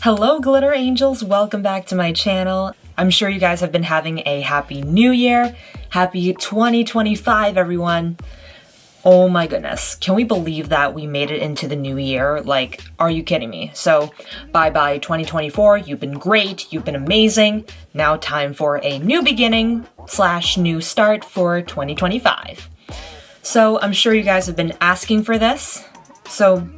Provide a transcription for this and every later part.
Hello glitter angels, welcome back to my channel. I'm sure you guys have been having a happy new year. Happy 2025 everyone. Oh my goodness, can we believe that we made it into the new year? Like, are you kidding me? So, bye-bye 2024, you've been great, you've been amazing. Now time for a new beginning / new start for 2025. So, I'm sure you guys have been asking for this. So,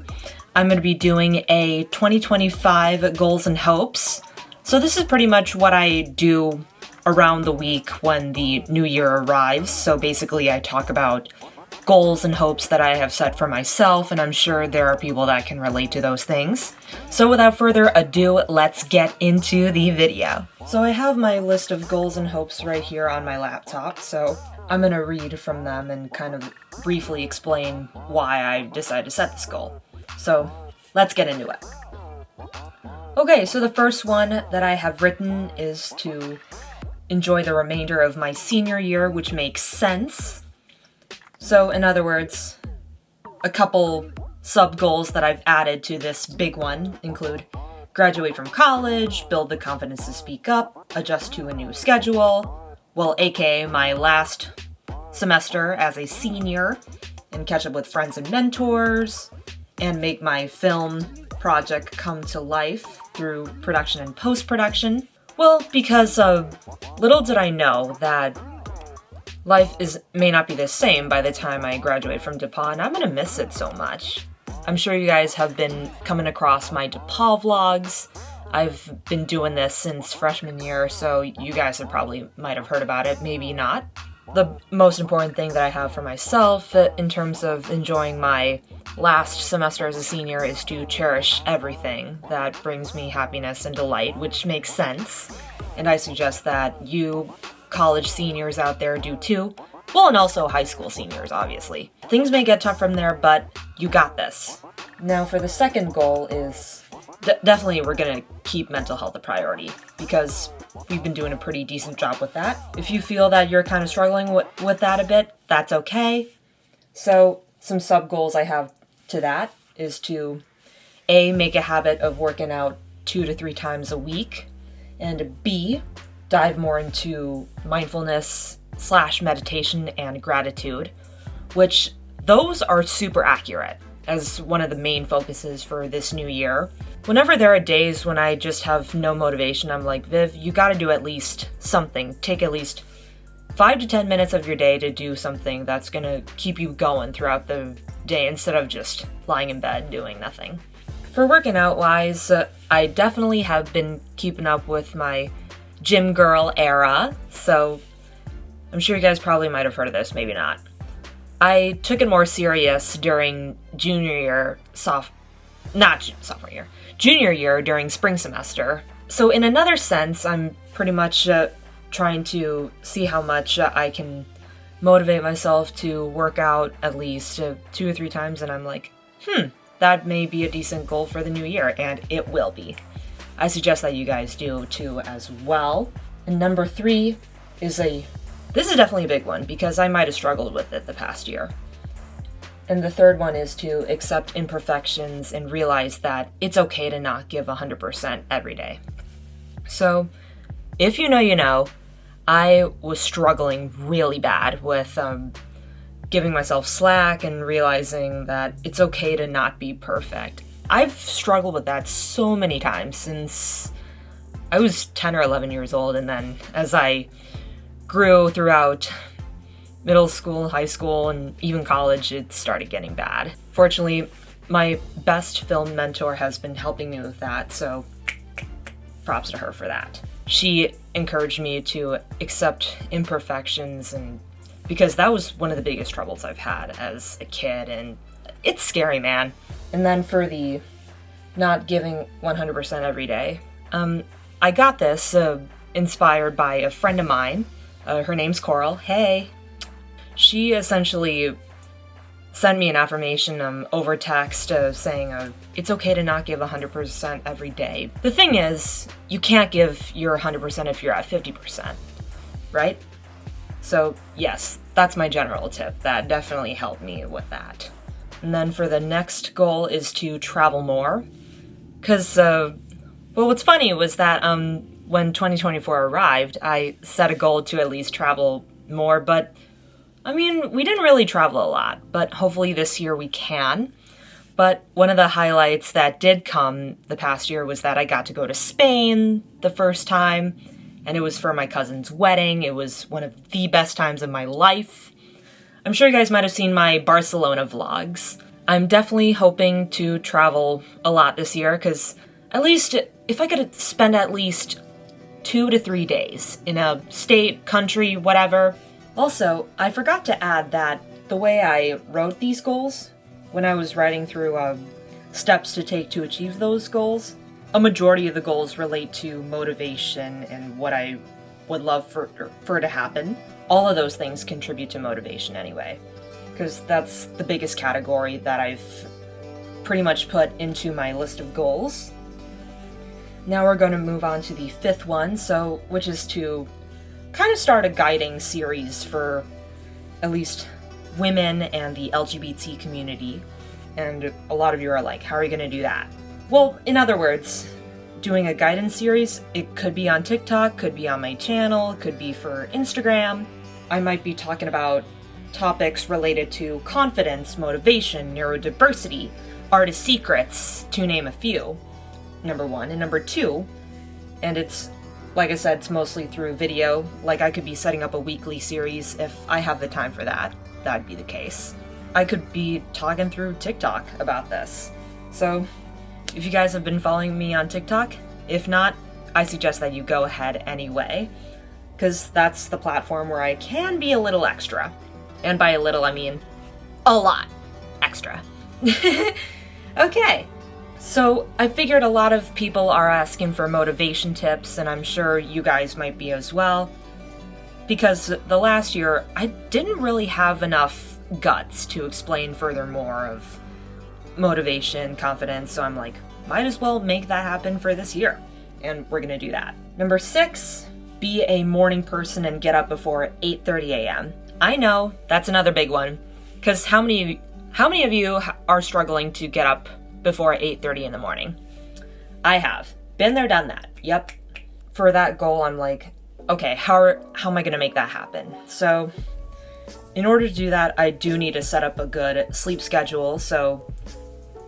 I'm going to be doing a 2025 goals and hopes. So this is pretty much what I do around the week when the new year arrives. So basically I talk about goals and hopes that I have set for myself, and I'm sure there are people that can relate to those things. So without further ado, let's get into the video. So I have my list of goals and hopes right here on my laptop, so I'm going to read from them and kind of briefly explain why I decided to set this goal. So, let's get into it. Okay, so the first one that I have written is to enjoy the remainder of my senior year, which makes sense. So, in other words, a couple sub-goals that I've added to this big one include graduate from college, build the confidence to speak up, adjust to a new schedule, well, aka my last semester as a senior, and catch up with friends and mentors, and make my film project come to life through production and post-production. Well, because little did I know that life may not be the same by the time I graduate from DePaul, and I'm gonna miss it so much. I'm sure you guys have been coming across my DePaul vlogs. I've been doing this since freshman year, so you guys might have heard about it, maybe not. The most important thing that I have for myself in terms of enjoying my last semester as a senior is to cherish everything that brings me happiness and delight, which makes sense. And I suggest that you college seniors out there do too. Well, and also high school seniors, obviously. Things may get tough from there, but you got this. Now for the second goal is definitely we're gonna keep mental health a priority because we've been doing a pretty decent job with that. If you feel that you're kind of struggling with that a bit, that's okay. So some sub-goals I have to that is to A, make a habit of working out 2 to 3 times a week, and B, dive more into mindfulness / meditation and gratitude, which those are super accurate as one of the main focuses for this new year. Whenever there are days when I just have no motivation, I'm like, Viv, you gotta do at least something. Take at least 5 to 10 minutes of your day to do something that's gonna keep you going throughout the day instead of just lying in bed doing nothing. For working out wise, I definitely have been keeping up with my gym girl era, so I'm sure you guys probably might have heard of this, maybe not. I took it more serious during junior year during spring semester. So in another sense, I'm pretty much trying to see how much I can motivate myself to work out at least 2 or 3 times, and I'm like, that may be a decent goal for the new year, and it will be. I suggest that you guys do too as well. And number 3 is this is definitely a big one because I might have struggled with it the past year. And the third one is to accept imperfections and realize that it's okay to not give 100% every day. So, if you know, you know, I was struggling really bad with giving myself slack and realizing that it's okay to not be perfect. I've struggled with that so many times since I was 10 or 11 years old, and then as I grew throughout middle school, high school, and even college, it started getting bad. Fortunately, my best film mentor has been helping me with that, so props to her for that. She encouraged me to accept imperfections, and because that was one of the biggest troubles I've had as a kid, and it's scary, man. And then for the not giving 100% every day, I got this inspired by a friend of mine. Her name's Coral. Hey! She essentially sent me an affirmation over text saying it's okay to not give 100% every day. The thing is, you can't give your 100% if you're at 50%, right? So yes, that's my general tip. That definitely helped me with that. And then for the next goal is to travel more, because Well, what's funny was that when 2024 arrived, I set a goal to at least travel more, but I mean, we didn't really travel a lot, but hopefully this year we can. But one of the highlights that did come the past year was that I got to go to Spain the first time, and it was for my cousin's wedding. It was one of the best times of my life. I'm sure you guys might have seen my Barcelona vlogs. I'm definitely hoping to travel a lot this year, because at least if I could spend at least 2 to 3 days in a state, country, whatever. Also, I forgot to add that the way I wrote these goals, when I was writing through steps to take to achieve those goals, a majority of the goals relate to motivation and what I would love for to happen. All of those things contribute to motivation anyway, because that's the biggest category that I've pretty much put into my list of goals. Now we're going to move on to the 5th one, which is to kind of start a guiding series for at least women and the LGBT community. And a lot of you are like, how are you going to do that? Well, in other words, doing a guidance series, it could be on TikTok, could be on my channel, could be for Instagram. I might be talking about topics related to confidence, motivation, neurodiversity, artist secrets, to name a few. Number 1. And number 2, and it's, like I said, it's mostly through video. Like, I could be setting up a weekly series if I have the time for that. That'd be the case. I could be talking through TikTok about this. So, if you guys have been following me on TikTok, if not, I suggest that you go ahead anyway, because that's the platform where I can be a little extra. And by a little, I mean a lot extra. Okay. So I figured a lot of people are asking for motivation tips, and I'm sure you guys might be as well, because the last year I didn't really have enough guts to explain furthermore of motivation, confidence, so I'm like, might as well make that happen for this year, and we're gonna do that. Number 6, be a morning person and get up before 8:30 a.m. I know, that's another big one, because how many of you are struggling to get up before 8:30 in the morning? I have. Been there, done that. Yep. For that goal, I'm like, okay, how am I going to make that happen? So in order to do that, I do need to set up a good sleep schedule. So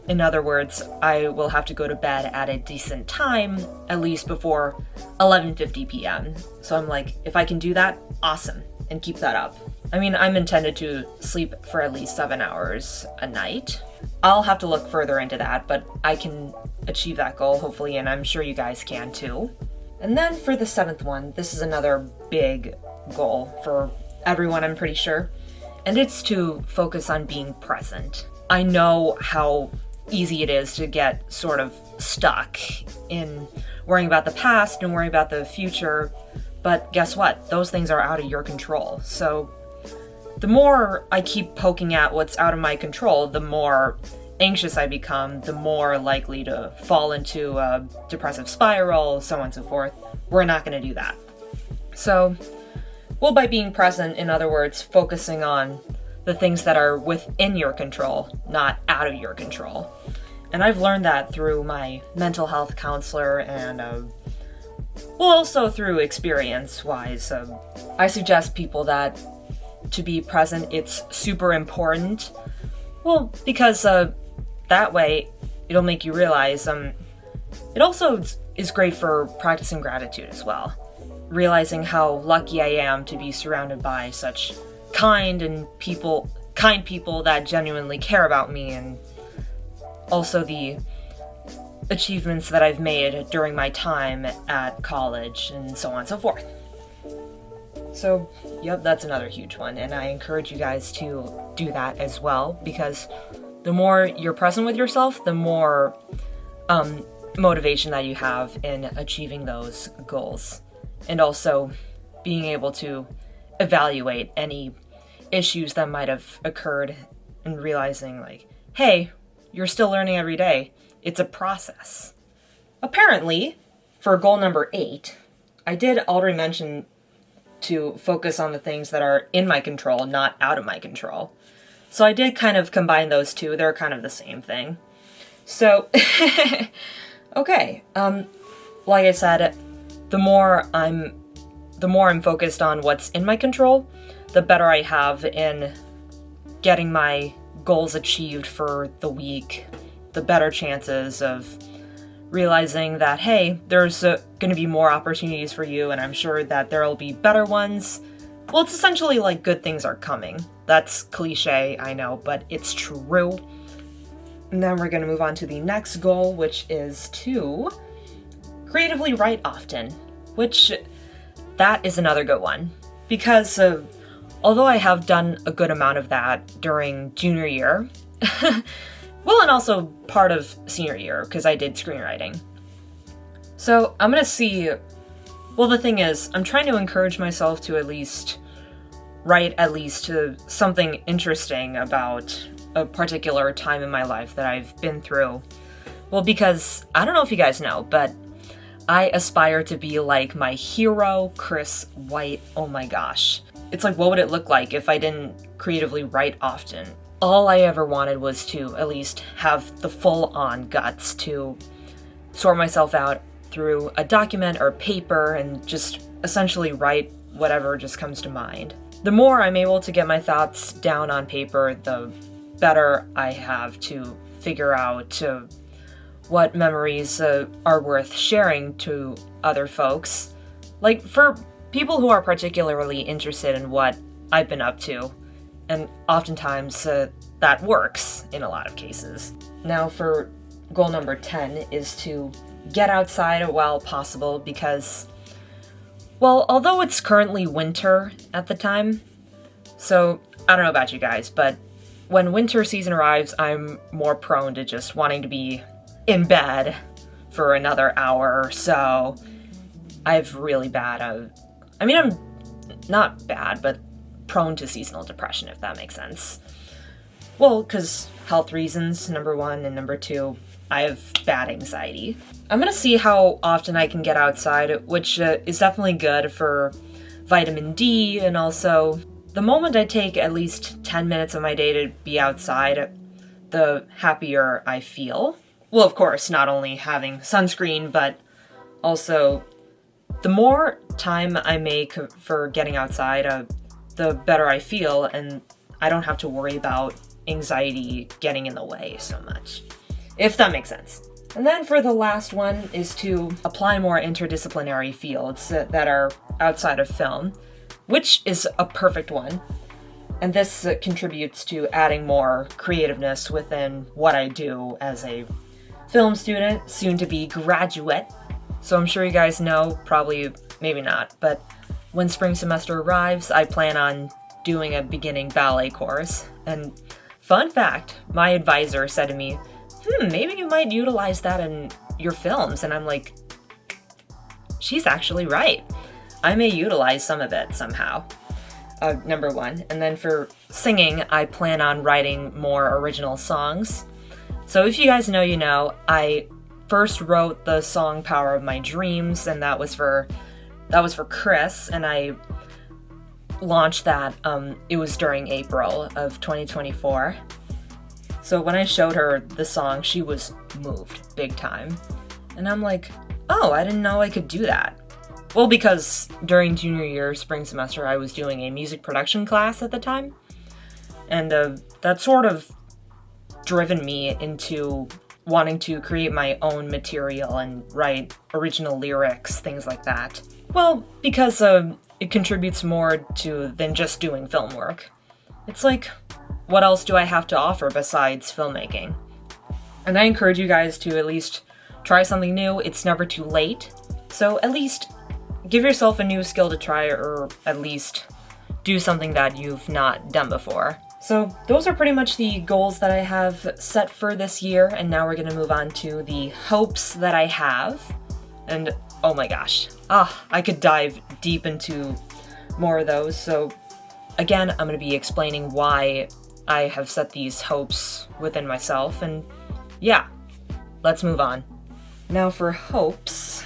in other words, I will have to go to bed at a decent time, at least before 11:50 p.m. So I'm like, if I can do that, awesome, and keep that up. I mean, I'm intended to sleep for at least 7 hours a night. I'll have to look further into that, but I can achieve that goal, hopefully, and I'm sure you guys can too. And then for the 7th one, this is another big goal for everyone, I'm pretty sure, and it's to focus on being present. I know how easy it is to get sort of stuck in worrying about the past and worrying about the future, but guess what? Those things are out of your control. So the more I keep poking at what's out of my control, the more anxious I become, the more likely to fall into a depressive spiral, so on and so forth. We're not going to do that. So, well, by being present, in other words, focusing on the things that are within your control, not out of your control. And I've learned that through my mental health counselor and, well, also through experience-wise. I suggest people that to be present, it's super important. Well, because that way it'll make you realize it also is great for practicing gratitude as well. Realizing how lucky I am to be surrounded by such kind people that genuinely care about me, and also the achievements that I've made during my time at college and so on and so forth. So, yep, that's another huge one, and I encourage you guys to do that as well, because the more you're present with yourself, the more motivation that you have in achieving those goals, and also being able to evaluate any issues that might have occurred and realizing, like, hey, you're still learning every day. It's a process. Apparently, for goal number 8, I did already mention to focus on the things that are in my control, not out of my control. So I did kind of combine those two. They're kind of the same thing. So, okay. like I said, the more I'm focused on what's in my control, the better I have in getting my goals achieved for the week, the better chances of realizing that, hey, there's going to be more opportunities for you, and I'm sure that there'll be better ones. Well, it's essentially like good things are coming. That's cliche, I know, but it's true. And then we're going to move on to the next goal, which is to creatively write often, which that is another good one. Because although I have done a good amount of that during junior year, well, and also part of senior year, because I did screenwriting. So I'm going to see, well, the thing is, I'm trying to encourage myself to at least write something interesting about a particular time in my life that I've been through. Well, because I don't know if you guys know, but I aspire to be like my hero, Chris White. Oh my gosh. It's like, what would it look like if I didn't creatively write often? All I ever wanted was to at least have the full-on guts to sort myself out through a document or paper and just essentially write whatever just comes to mind. The more I'm able to get my thoughts down on paper, the better I have to figure out what memories are worth sharing to other folks. Like, for people who are particularly interested in what I've been up to, and oftentimes that works in a lot of cases. Now for goal number 10 is to get outside while possible because, well, although it's currently winter at the time, so I don't know about you guys, but when winter season arrives, I'm more prone to just wanting to be in bed for another hour or so. I've really bad, I'm not bad, but prone to seasonal depression, if that makes sense. Well, because health reasons, number one, and number two, I have bad anxiety. I'm gonna see how often I can get outside, which is definitely good for vitamin D, and also the moment I take at least 10 minutes of my day to be outside, the happier I feel. Well, of course, not only having sunscreen, but also the more time I make for getting outside, the better I feel, and I don't have to worry about anxiety getting in the way so much, if that makes sense. And then for the last one is to apply more interdisciplinary fields that are outside of film, which is a perfect one. And this contributes to adding more creativeness within what I do as a film student, soon to be graduate. So I'm sure you guys know, probably, maybe not, but when spring semester arrives, I plan on doing a beginning ballet course. And fun fact, my advisor said to me, maybe you might utilize that in your films. And I'm like, she's actually right. I may utilize some of it somehow. Number one. And then for singing, I plan on writing more original songs. So if you guys know, you know, I first wrote the song Power of My Dreams, and that was for Chris, and I launched that, it was during April of 2024. So when I showed her the song, she was moved big time. And I'm like, oh, I didn't know I could do that. Well, because during junior year, spring semester, I was doing a music production class at the time. And that sort of driven me into wanting to create my own material and write original lyrics, things like that. Well, because it contributes more to than just doing film work. It's like, what else do I have to offer besides filmmaking? And I encourage you guys to at least try something new. It's never too late. So at least give yourself a new skill to try, or at least do something that you've not done before. So those are pretty much the goals that I have set for this year, and now we're gonna move on to the hopes that I have. And oh my gosh, I could dive deep into more of those. So again, I'm gonna be explaining why I have set these hopes within myself, and yeah, let's move on. Now for hopes,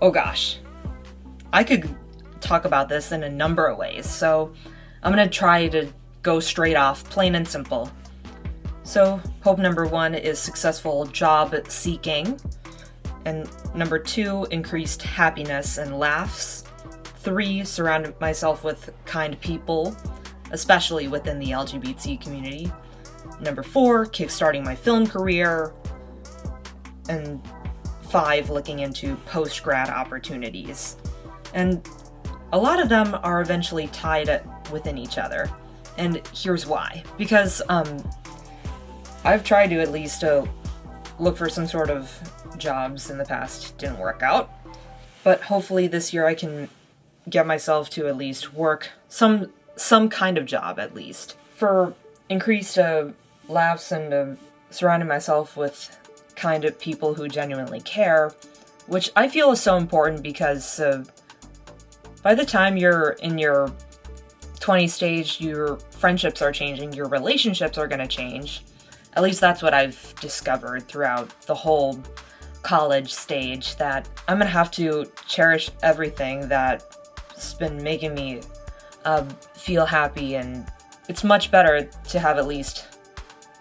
oh gosh, I could talk about this in a number of ways, so I'm gonna try to go straight off, plain and simple. So hope number one is successful job seeking. And number 2, increased happiness and laughs. 3, surround myself with kind people, especially within the LGBT community. Number 4, kickstarting my film career. And 5, looking into post-grad opportunities. And a lot of them are eventually tied within each other. And here's why. Because I've tried to at least look for some sort of jobs in the past. Didn't work out. But hopefully this year I can get myself to at least work some kind of job at least. For increased laughs and surrounding myself with kind of people who genuinely care, which I feel is so important because by the time you're in your 20 stage, your friendships are changing, your relationships are going to change. At least that's what I've discovered throughout the whole college stage, that I'm going to have to cherish everything that's been making me feel happy, and it's much better to have at least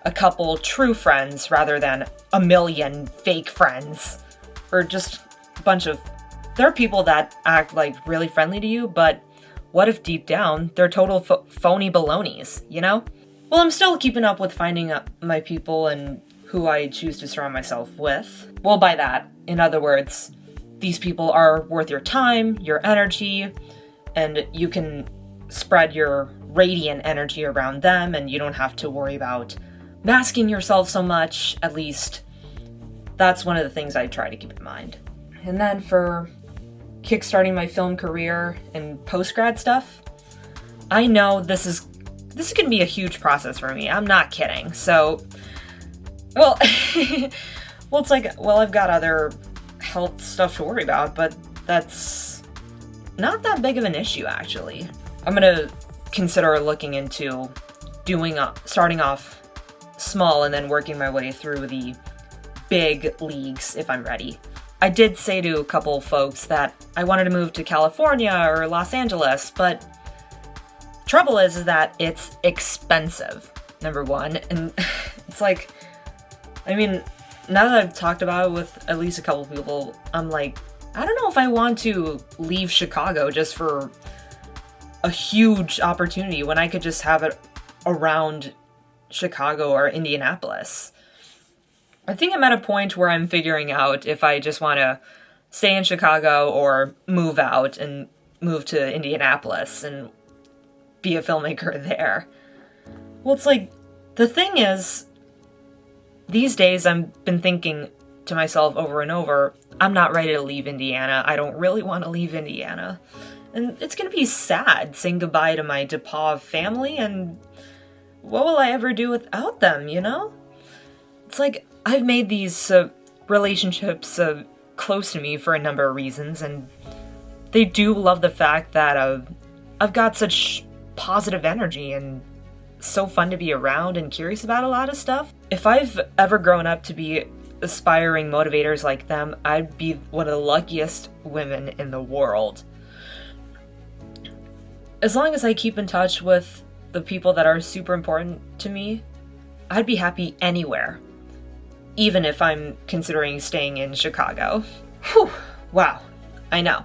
a couple true friends rather than a million fake friends, or just a bunch of... There are people that act like really friendly to you, but what if deep down they're total phony balonies, you know? Well, I'm still keeping up with finding my people and who I choose to surround myself with. Well, by that, in other words, these people are worth your time, your energy, and you can spread your radiant energy around them, and you don't have to worry about masking yourself so much. At least that's one of the things I try to keep in mind. And then for kickstarting my film career and post-grad stuff, I know this is going to be a huge process for me. I'm not kidding. So, well, it's like, well, I've got other health stuff to worry about, but that's not that big of an issue, actually. I'm going to consider looking into starting off small and then working my way through the big leagues if I'm ready. I did say to a couple folks that I wanted to move to California or Los Angeles, but trouble is that it's expensive, number one. And it's like, I mean, now that I've talked about it with at least a couple people, I'm like, I don't know if I want to leave Chicago just for a huge opportunity when I could just have it around Chicago or Indianapolis. I think I'm at a point where I'm figuring out if I just want to stay in Chicago or move out and move to Indianapolis and be a filmmaker there. Well, it's like, the thing is, these days I've been thinking to myself over and over, I'm not ready to leave Indiana. I don't really want to leave Indiana. And it's going to be sad saying goodbye to my DePaul family, and what will I ever do without them, you know? It's like, I've made these relationships close to me for a number of reasons, and they do love the fact that I've got such positive energy and so fun to be around and curious about a lot of stuff. If I've ever grown up to be aspiring motivators like them, I'd be one of the luckiest women in the world. As long as I keep in touch with the people that are super important to me, I'd be happy anywhere, even if I'm considering staying in Chicago. Whew, wow, I know.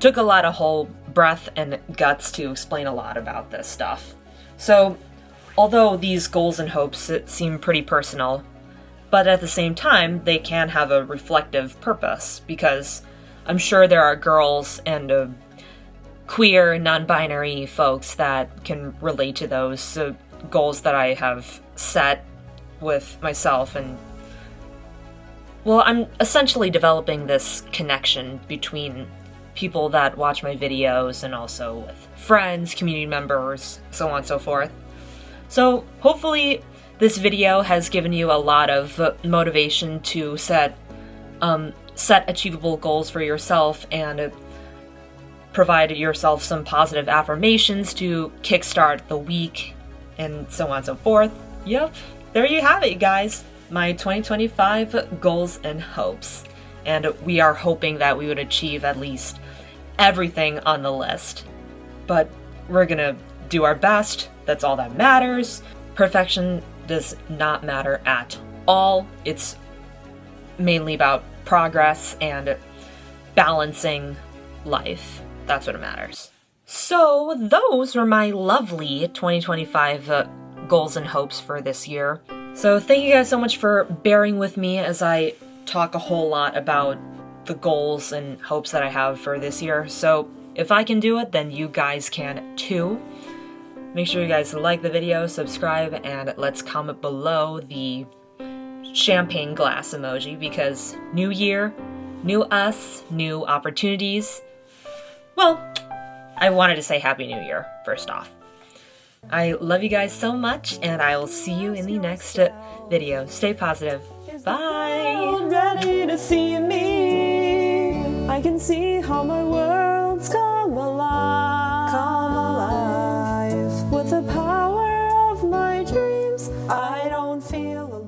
Took a lot of whole breath and guts to explain a lot about this stuff. So, although these goals and hopes seem pretty personal, but at the same time, they can have a reflective purpose, because I'm sure there are girls and queer, non-binary folks that can relate to those goals that I have set with myself. And, well, I'm essentially developing this connection between people that watch my videos and also with friends, community members, so on and so forth. So hopefully this video has given you a lot of motivation to set achievable goals for yourself and provide yourself some positive affirmations to kickstart the week and so on and so forth. Yep, there you have it, you guys. My 2025 goals and hopes. And we are hoping that we would achieve at least everything on the list. But we're gonna do our best. That's all that matters. Perfection does not matter at all. It's mainly about progress and balancing life. That's what matters. So those were my lovely 2025 goals and hopes for this year. So thank you guys so much for bearing with me as I talk a whole lot about the goals and hopes that I have for this year. So if I can do it, then you guys can too. Make sure you guys like the video, subscribe, and let's comment below the champagne glass emoji, because new year, new us, new opportunities. Well, I wanted to say Happy New Year, first off. I love you guys so much, and I will see you in the next video. Stay positive. Bye! Ready to see me. I can see how my world's come alive. With the power of my dreams, I don't feel alone.